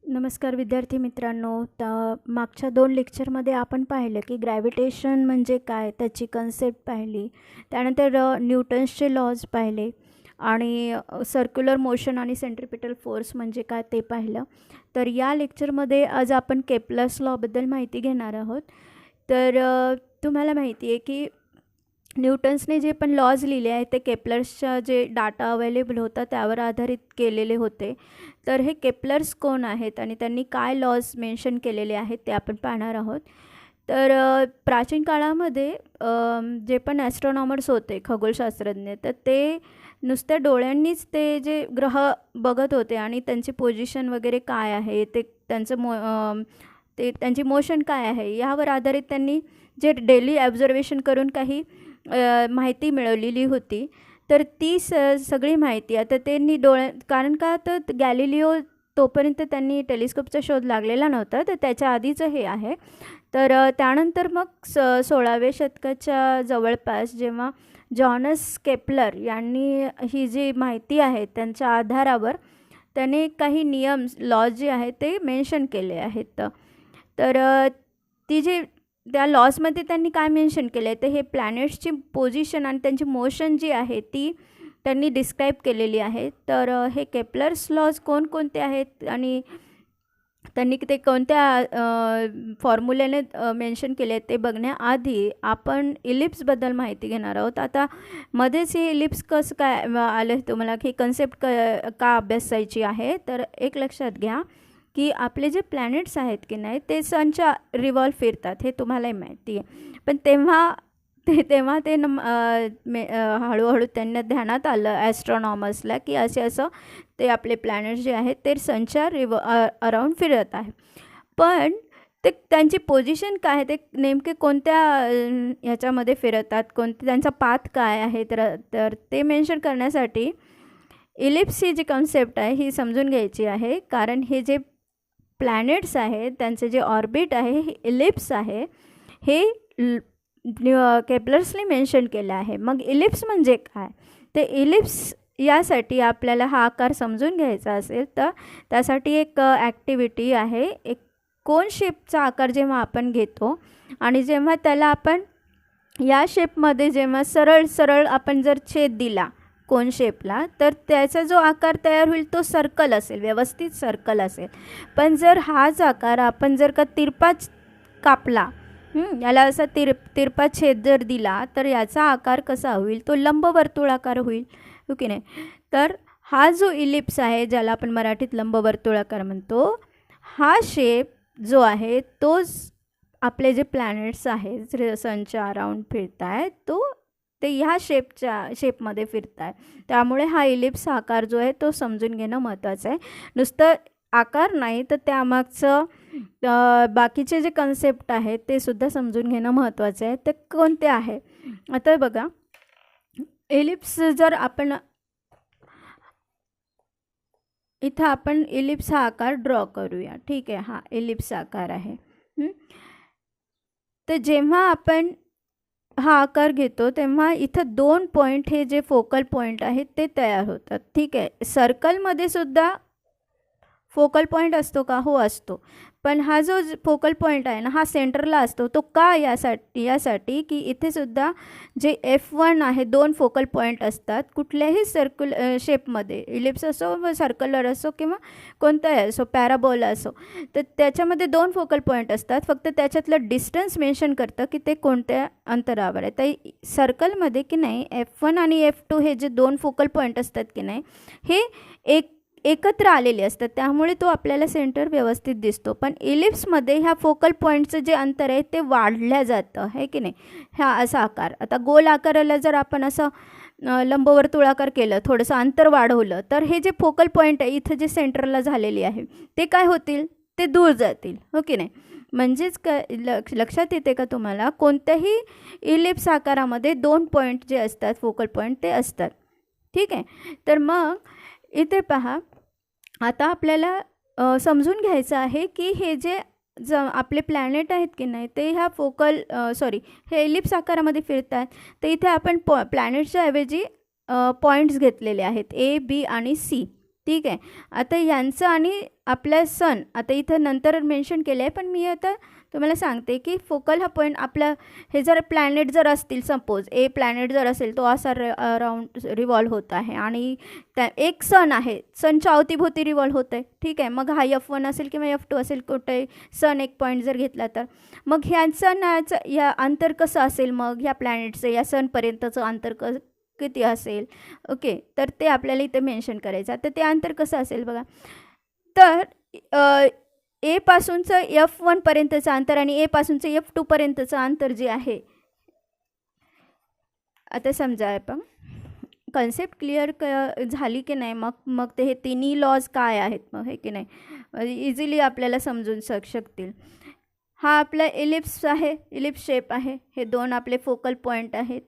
नमस्कार विद्यार्थी मित्रांनो. मागच्या 2 लेक्चरमध्ये आपण पाहिलं की ग्रॅव्हिटेशन म्हणजे काय, त्याची कन्सेप्ट पाहिली. त्यानंतर न्यूटन्सचे लॉज पाहिले आणि सर्क्युलर मोशन आणि सेंट्रिपिटल फोर्स म्हणजे काय ते पाहिलं. तर या लेक्चरमध्ये आज आपण केप्लर्स लॉबद्दल माहिती घेणार आहोत. तर तुम्हाला माहिती आहे की न्यूटन्सने जे पण लॉज लिहिले आहेत ते केप्लर्सच्या जे डाटा अवेलेबल होता त्यावर आधारित केलेले होते. तर हे केप्लर्स कोण आहेत आणि त्यांनी काय लॉज मेन्शन केलेले आहेत ते आपण पाहणार आहोत. तर प्राचीन काळामध्ये जे पण ॲस्ट्रॉनॉमर्स होते, खगोलशास्त्रज्ञ, तर ते नुसत्या डोळ्यांनीच ते जे ग्रह बघत होते आणि त्यांची पोझिशन वगैरे काय आहे, ते त्यांचं त्यांची मोशन काय आहे यावर आधारित त्यांनी जे डेली ॲब्झर्वेशन करून काही माहिती मिळवलेली होती. तर ती सगळी माहिती आता त्यांनी कारण का तर गॅलिलिओ तोपर्यंत त्यांनी टेलिस्कोपचा शोध लागलेला नव्हता, तर त्याच्या आधीचं हे आहे. तर त्यानंतर मग 16व्या शतकाच्या जवळपास जेव्हा जॉनस केप्लर यांनी ही जी माहिती आहे त्यांच्या आधारावर त्याने काही नियम लॉज जे आहेत ते मेन्शन केले आहेत. तर ती जे त्या लॉजमध्ये त्यांनी काय मेन्शन केलं आहे तर हे प्लॅनेट्सची पोझिशन आणि त्यांची मोशन जी आहे ती त्यांनी डिस्क्राईब केलेली आहे. तर हे केप्लर्स लॉज कोणकोणते आहेत आणि त्यांनी ते कोणत्या फॉर्म्युल्याने मेन्शन केले आहेत ते बघण्याआधी आपण इलिप्सबद्दल माहिती घेणार आहोत. आता मध्येच हे इलिप्स कसं काय आलं तुम्हाला की कन्सेप्ट का अभ्यासायची आहे. तर एक लक्षात घ्या की आपले जे प्लॅनेट्स आहेत की नाही ते सनच्या रिव्हॉल्व फिरतात, हे तुम्हालाही माहिती आहे. पण तेव्हा ते हळूहळू त्यांना ध्यानात आलं ॲस्ट्रॉनॉमर्सला की असं ते आपले प्लॅनेट्स जे आहेत ते सनच्या अराउंड फिरत आहे. पण ते त्यांची पोझिशन काय आहे, ते नेमके कोणत्या ह्याच्यामध्ये फिरतात, त्यांचा पाथ काय आहे, तर ते मेन्शन करण्यासाठी इलिप्स ही जी कन्सेप्ट आहे ही समजून घ्यायची आहे. कारण हे जे प्लॅनेट्स आहेत त्यांचे जे ऑर्बिट आहे हे इलिप्स आहे, हे केप्लर्सने मेन्शन केलं आहे. मग इलिप्स म्हणजे काय, ते इलिप्स यासाठी आपल्याला हा आकार समजून घ्यायचा असेल तर त्यासाठी एक ॲक्टिव्हिटी आहे. एक कोन शेपचा आकार जेव्हा आपण घेतो आणि जेव्हा त्याला आपण या शेपमध्ये जेव्हा सरळ आपण जर छेद दिला कोन शेपला तर त्याचा जो आकार तयार होईल तो सर्कल असेल, व्यवस्थित सर्कल असेल. पण जर हाच आकार आपण जर का तिरपाच कापला, याला असा तिरपा छेद जर दिला तर याचा आकार कसा होईल, तो लंबवर्तुळाकार होईल, हो की नाही. तर हा जो इलिप्स आहे ज्याला आपण मराठीत लंबवर्तुळाकार म्हणतो, हा शेप जो आहे तोच आपले जे प्लॅनेट्स आहेत सनच्या अराउंड फिरत आहेत ते ह्या शेपमध्ये फिरत आहे. त्यामुळे हा इलिप्स आकार जो आहे तो समजून घेणं महत्त्वाचं आहे. नुसतं आकार नाही तर त्यामागचं बाकीचे जे कन्सेप्ट आहेत ते सुद्धा समजून घेणं महत्त्वाचं आहे. ते कोणते आहे आता बघा. इलिप्स जर आपण इथं आपण इलिप्स हा आकार ड्रॉ करूया, ठीक आहे. हा इलिप्स आकार आहे. तर जेव्हा आपण हा आकार घेतो तेव्हा इथं 2 पॉईंट हे जे फोकल पॉईंट आहेत ते तयार होतात, ठीक आहे. सर्कलमध्ये सुद्धा फोकल पॉईंट असतो का, हो असतो. पण हा जो फोकल पॉईंट आहे ना हा सेंटरला असतो. तो का, यासाठी की इथे सुद्धा जे F1 आहे 2 फोकल पॉईंट असतात कुठल्याही शेपमध्ये, इलिप्स असो, सर्कलर असो किंवा कोणताही असो, पॅराबोला असो, तर त्याच्यामध्ये 2 फोकल पॉईंट असतात. फक्त त्याच्यातलं डिस्टन्स मेन्शन करतं की ते कोणत्या अंतरावर आहे. तर सर्कलमध्ये की नाही F1 आणि F2 हे जे 2 फोकल पॉईंट असतात की नाही हे एकत्र आलेले असतात, त्यामुळे तो आपल्याला सेंटर व्यवस्थित दिसतो. पण इलिप्समध्ये ह्या फोकल पॉईंटचं जे अंतर आहे ते वाढलं जातं, आहे की नाही. हा असा आकार, आता गोल आकाराला जर आपण असं लंबवर्तुळाकार केलं, थोडंसं अंतर वाढवलं, तर हे जे फोकल पॉईंट आहे इथं जे सेंटरला झालेली आहे ते काय होतील, ते दूर जातील, हो की नाही. म्हणजेच काय लक्षात येते का तुम्हाला, कोणत्याही इलिप्स आकारामध्ये 2 पॉईंट जे असतात फोकल पॉईंट ते असतात, ठीक आहे. तर मग इथे पहा, आता आपल्याला समजून घ्यायचं आहे की हे जे आपले प्लॅनेट आहेत की नाही ते ह्या हे इलिप्स आकारामध्ये फिरत आहेत. तर इथे आपण प्लॅनेटच्या ऐवजी पॉईंट्स घेतलेले आहेत A, B आणि C, ठीक आहे. आता यांचं आणि आपल्या सन आता इथं नंतर मेन्शन केलं आहे, पण मी आता तुम्हाला सांगते की फोकल हा पॉईंट आपला हे जर प्लॅनेट जर असतील, सपोज ए प्लॅनेट जर असेल, तो असा राऊंड रिवॉल्व होत आहे आणि त्या एक सन आहे, सनच्या अवतीभोवती रिवॉल्व होत आहे. ठीक आहे. मग हा F1 असेल किंवा F2 असेल, कुठे सन एक पॉईंट जर घेतला तर मग ह्यांचं या अंतर कसं असेल, मग ह्या प्लॅनेटचं या सनपर्यंतचं अंतर किती असेल. ओके, तर ते आपल्याला इथे मेन्शन करायचं. आता ते अंतर कसं असेल बघा. तर ए पासूनचं F1 पर्यंतचं अंतर आणि ए पासूनचं F2 पर्यंतचं अंतर जे आहे, आता समजा आपण कन्सेप्ट क्लिअर झाली की नाही, मग ते हे तिन्ही लॉज काय आहेत मग, हे की नाही, इझिली आपल्याला समजून शकतील. हा आपला इलिप्स आहे, इलिप्स शेप आहे. हे दोन आपले फोकल पॉईंट आहेत.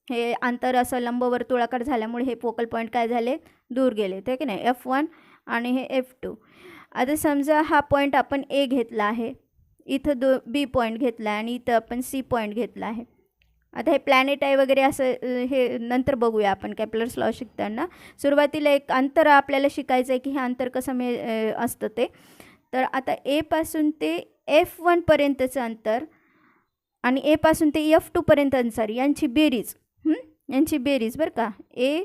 हे अंतर असं लंबवर्तुळाकार झाल्यामुळे हे फोकल पॉईंट काय झाले, दूर गेले, ते की नाही, F1 आणि हे F2. आता समजा हा पॉईंट आपण ए घेतला आहे, इथं बी पॉईंट घेतला आहे आणि इथं आपण सी पॉईंट घेतला आहे. आता हे प्लॅनेट आहे वगैरे असं हे नंतर बघूया आपण केपलर्स लॉ शिकताना. सुरुवातीला एक अंतर आपल्याला शिकायचं आहे की हे अंतर कसं असतं ते. तर आता ए पासून ते F1 पर्यंतचं अंतर आणि ए पासून ते F2 पर्यंत अंतर यांची बेरीज बरं का, ए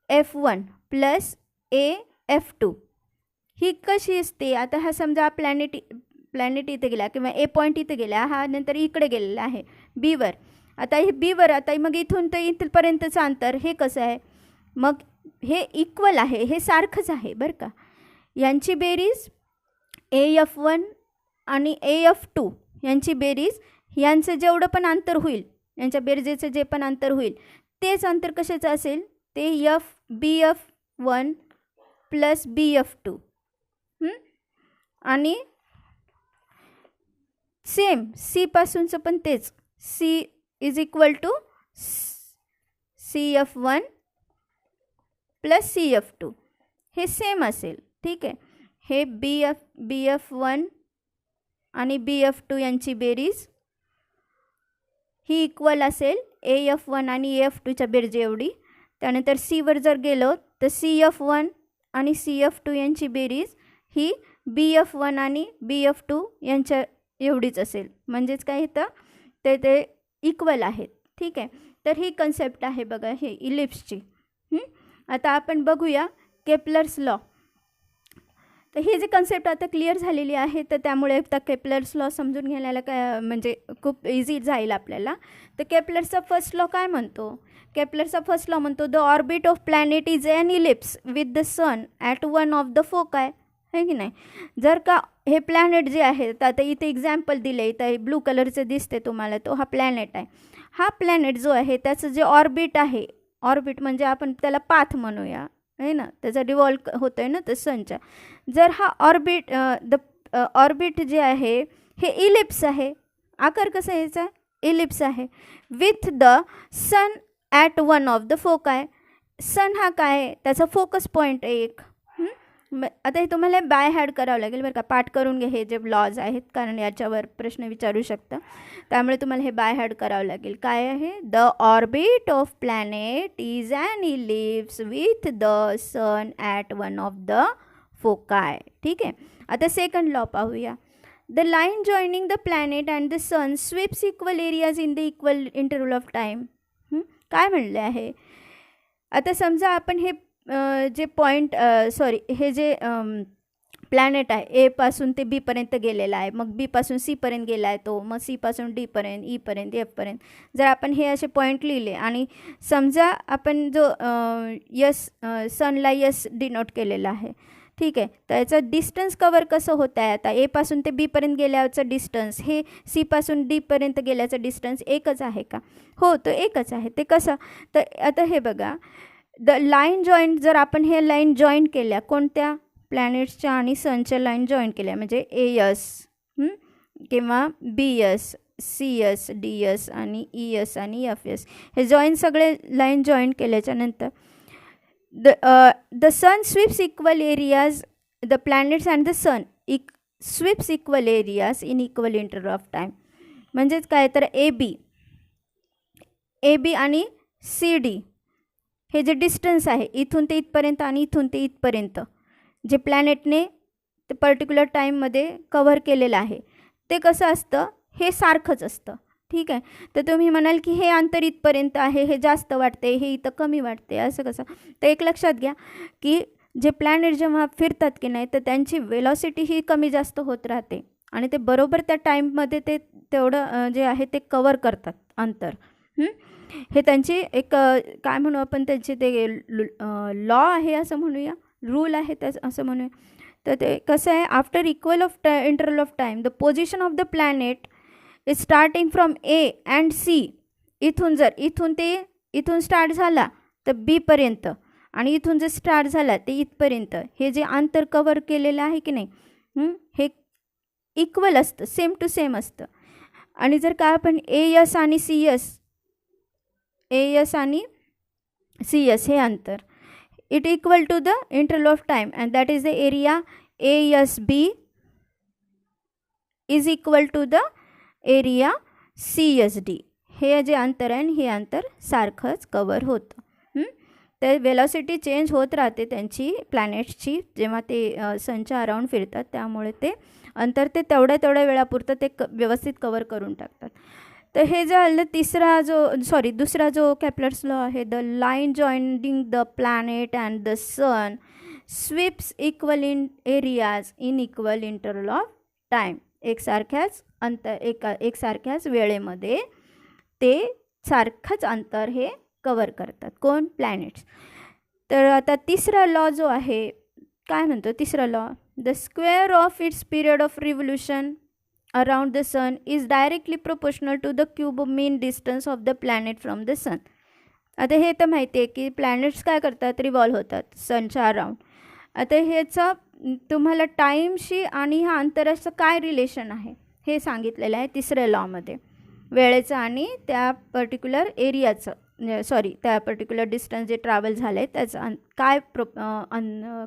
F1 प्लस ए F2 ही कशी असते. आता हा समजा प्लॅनेट इथे गेला किंवा ए पॉईंट इथे गेला, हा नंतर इकडे गेलेला आहे बीवर. आता हे बीवर, आता मग इथून तर इथपर्यंतचं अंतर हे कसं आहे, मग हे इक्वल आहे, हे सारखंच आहे बरं का. यांची बेरीज F1 आणि F2 यांची बेरीज, यांचं जेवढं पण अंतर होईल, यांच्या बेरजेचं जे पण अंतर होईल तेच अंतर कशाचं असेल, ते BF1 प्लस BF2. आणि सेम सी पासूनचं पण तेच, C is equal to CF1 plus CF2 हे सेम असेल. ठीक आहे. हे BF1 आणि BF2 यांची बेरीज ही इक्वल असेल AF1 आणि AF2च्या बेरजे एवढी. त्यानंतर सीवर जर गेलो तर CF1 आणि CF2 यांची बेरीज ही BF1 आणि BF2 यांच्या एवढीच असेल. म्हणजेच काय येतं, ते इक्वल आहेत. ठीक आहे. तर ही कन्सेप्ट आहे बघा हे इलिप्सची. आता आपण बघूया केपलर्स लॉ. तर हे जे कन्सेप्ट आता क्लिअर झालेली आहे, तर त्यामुळे आता केपलर्स लॉ समजून घेण्याला काय म्हणजे खूप इझी जाईल आपल्याला. तर केपलरचा फर्स्ट लॉ काय म्हणतो, केपलरचा फर्स्ट लॉ म्हणतो the orbit of planet is an ellipse with the sun at one of the foci. आहे की नाही. जर का हे प्लॅनेट जे आहे, तर आता इथे एक्झाम्पल दिले, इथं ब्लू कलरचं दिसते तुम्हाला, तो हा प्लॅनेट आहे. हा प्लॅनेट जो आहे त्याचं जे ऑर्बिट आहे, ऑर्बिट म्हणजे आपण त्याला पाथ म्हणूया, आहे ना, त्याचा रिवॉल्व होतो आहे ना तर सनच्या. जर हा ऑर्बिट जे आहे हे इलिप्स आहे, आकार कसा यायचा, इलिप्स आहे, with the sun at one of the foci. Sun हा काय, त्याचा फोकस पॉईंट एक. आता हे तुम्हाला बाय हॅड करावं लागेल बरं का, पाठ करून घे हे जे लॉज आहेत, कारण याच्यावर प्रश्न विचारू शकता, त्यामुळे तुम्हाला हे बाय हॅड करावं लागेल. काय आहे, the orbit of planet is an ellipse with the sun at one of the foci. ठीक आहे. आता सेकंड लॉ पाहूया. The line joining the planet and the sun sweeps equal areas in the equal interval of time. काय म्हणले आहे. आता समजा आपण हे जे पॉईंट हे जे प्लॅनेट आहे ए पासून ते बी पर्यंत गेलेला आहे, मग बी पासून सी पर्यंत गेला आहे तो, मग सी पासून डी पर्यंत, ई पर्यंत, एफ पर्यंत. जर आपण हे असे पॉईंट लिहिले आणि समजा आपण जो सनला यस डिनोट केलेला आहे, ठीक आहे, तर याचं डिस्टन्स कवर कसं होत आहे. आता ए पासून ते बी पर्यंत गेल्याचं डिस्टन्स हे सी पासून डी पर्यंत गेल्याचं डिस्टन्स एकच आहे का, हो तो एकच आहे. ते कसं, तर आता हे बघा, द लाईन जॉईंट, जर आपण हे लाईन जॉईन केल्या कोणत्या, प्लॅनेट्सच्या आणि सनच्या लाईन जॉईन केल्या, म्हणजे AS किंवा BS, CS, DS आणि ES आणि FS, हे जॉईन सगळे लाईन जॉईन केल्याच्या नंतर the sun sweeps equal areas, the planets and the sun sweeps equal areas in equal interval of time. म्हणजेच काय, तर AB आणि CD हे जे डिस्टन्स आहे इथून ते इथपर्यंत आणि इथून ते इथपर्यंत जे प्लॅनेटने ते पर्टिक्युलर टाईममध्ये कव्हर केलेलं आहे ते कसं असतं, हे सारखंच असतं. ठीक आहे. तर तुम्ही म्हणाल की हे अंतर इथपर्यंत आहे, हे जास्त वाटते, हे इथं कमी वाटते, असं कसं. तर एक लक्षात घ्या की जे प्लॅनेट जेव्हा फिरतात की नाही तर त्यांची वेलॉसिटी ही कमी जास्त होत राहते आणि ते बरोबर त्या टाईममध्ये ते तेवढं जे आहे ते कवर करतात अंतर. हे त्यांची एक काय म्हणू आपण, त्यांचे ते लॉ आहे असं म्हणूया, रूल आहे त्याचं असं म्हणूया. तर ते कसं आहे, after equal of interval of time the position of the planet is starting from A and C. इथून जर इथून स्टार्ट झाला तर बीपर्यंत आणि इथून जर स्टार्ट झाला ते इथपर्यंत हे जे अंतर कवर केलेलं आहे की नाही हे इक्वल असतं, सेम टू सेम असतं. आणि जर का आपण एस आणि सी एस हे अंतर it equal to the interval of time and that is the area S B is equal to the area CSD. हे जे अंतर आहे हे अंतर सारखंच कवर होतं. तर वेलॉसिटी चेंज होत राहते त्यांची प्लॅनेट्सची जेव्हा ते सनच्या अराउंड फिरतात, त्यामुळे ते अंतर ते तेवढ्या वेळापुरतं ते व्यवस्थित कवर करून टाकतात. तर हे झालं दुसरा जो केपलर्स लॉ आहे, the line joining the planet and the sun sweeps equal in areas in equal interval of time. एकसारख्याच वेळेमध्ये ते सारखंच अंतर हे कवर करतात. कोण? प्लॅनेट्स. तर आता तिसरा लॉ जो आहे काय म्हणतो, तिसरा law, the square of its period of revolution around the sun is directly proportional to the cube mean distance of the planet from the sun. आता हे तर माहिती आहे की प्लॅनेट्स काय करतात, रिव्हॉल्व होतात सनच्या अराउंड. आता ह्याचं तुम्हाला टाईमशी आणि ह्या अंतराचं काय रिलेशन आहे हे सांगितलेलं आहे तिसऱ्या लॉमध्ये. वेळेचं आणि त्या पर्टिक्युलर एरियाचं त्या पर्टिक्युलर डिस्टन्स जे ट्रॅव्हल झालं आहे त्याचं काय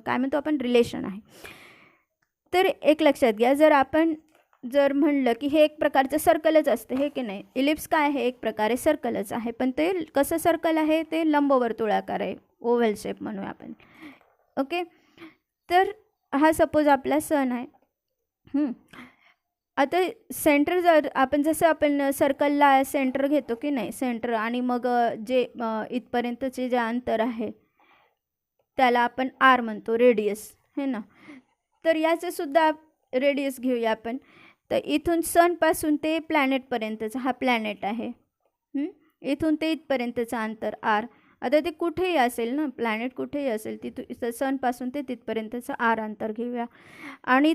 म्हणतो आपण, रिलेशन आहे. तर एक लक्षात घ्या, जर म्हणलं की हे एक प्रकारचं सर्कलच असतं, हे की नाही, इलिप्स काय आहे, एक प्रकारे सर्कलच आहे, पण ते कसं सर्कल आहे, ते लंबवर्तुळाकार आहे, ओव्हल शेप म्हणूया आपण. ओके. तर हा सपोज आपला सन आहे. आता सेंटर जसं आपण सर्कलला सेंटर घेतो की नाही, सेंटर, आणि मग जे इथपर्यंतचे जे अंतर आहे त्याला आपण आर म्हणतो, रेडियस, है ना. तर याचं सुद्धा रेडियस घेऊया आपण. तर इथून सनपासून ते प्लॅनेटपर्यंतचा हा प्लॅनेट आहे, इथून ते इथपर्यंतचं अंतर आर. आता ते कुठेही असेल ना, प्लॅनेट कुठेही असेल, तिथून सनपासून ते तिथपर्यंतचं आर अंतर घेऊया. आणि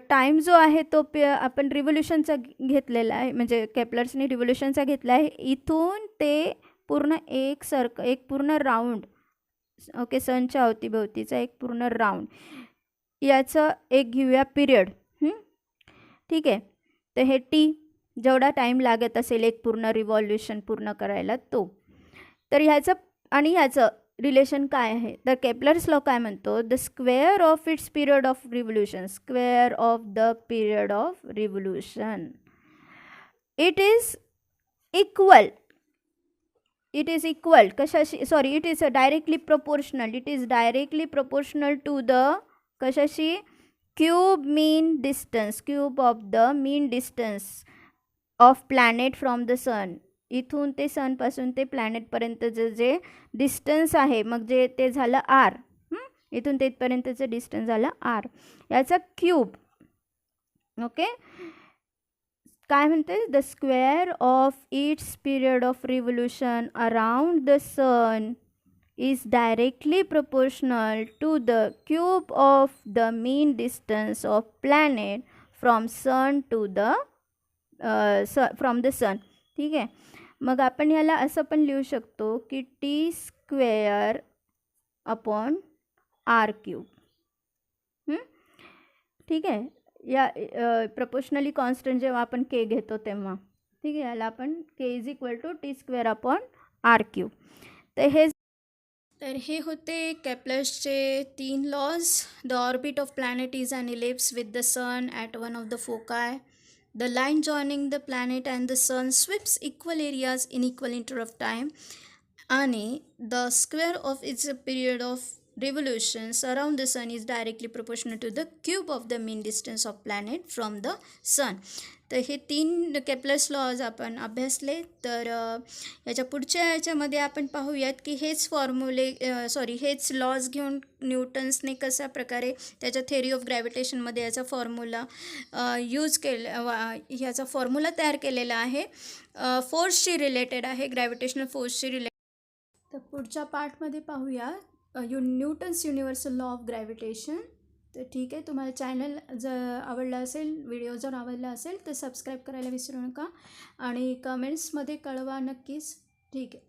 टाईम जो आहे तो आपण रिव्होल्यूशनचा घेतलेला आहे, म्हणजे केपलर्सने रिव्होल्यूशनचा घेतला आहे. इथून ते पूर्ण एक पूर्ण राऊंड, ओके, सनच्या अवतीभोवतीचा एक पूर्ण राऊंड, याचं एक घेऊया पिरियड. ठीक आहे. तर हे टी जेवढा टाईम लागत असेल एक पूर्ण रिव्हॉल्यूशन पूर्ण करायला तो. तर ह्याचं रिलेशन काय आहे, तर केपलर्स लॉ काय म्हणतो, the square of its period of revolution, square of the period of revolution, it is equal कशाशी, it is directly proportional to the कशाशी, cube of the mean distance of planet from the sun. इथून ते सनपासून ते प्लॅनेटपर्यंतचं जे distance आहे, मग जे ते झालं आर, इथून ते इथपर्यंतचं डिस्टन्स झालं आर, याचा क्यूब. ओके. काय म्हणते, the square of its period of revolution around the sun is directly proportional to the cube of the mean distance of planet from sun to the from the sun. ठीक आहे. मग आपण ह्याला असं पण लिहू शकतो की T square upon R cube. ठीक आहे. या प्रपोर्शनली कॉन्स्टंट जेव्हा आपण के घेतो तेव्हा, ठीक आहे, याला आपण K is equal to T square upon R cube. तर हे होते केपलर्सचे 3 laws. The orbit of planet is an ellipse with the sun at one of the foci. The line joining the planet and the sun sweeps equal areas in equal inter of time. आणि the square of its period of revolutions around the sun is directly proportional to the cube of the mean distance of planet from the sun. तर हे 3 Kepler's lodge आपण अभ्यासले. तर याच्या पुढच्या याच्यामध्ये आपण पाहूयात की हेच लॉज घेऊन न्यूटन्सने कशा प्रकारे त्याच्या थेअरी ऑफ ग्रॅव्हिटेशनमध्ये याचा फॉर्म्युला ह्याचा फॉर्म्युला तयार केलेला आहे. फोर्सशी रिलेटेड आहे, ग्रॅव्हिटेशनल फोर्सशी रिलेटेड. तर पुढच्या पार्टमध्ये पाहूया Newton's universal law of gravitation. तर ठीक आहे, तुम्हाला चॅनल जर आवडला असेल, व्हिडिओ जर आवडला असेल तर सबस्क्राईब करायला विसरू नका आणि कमेंट्समध्ये कळवा नक्कीच. ठीक आहे.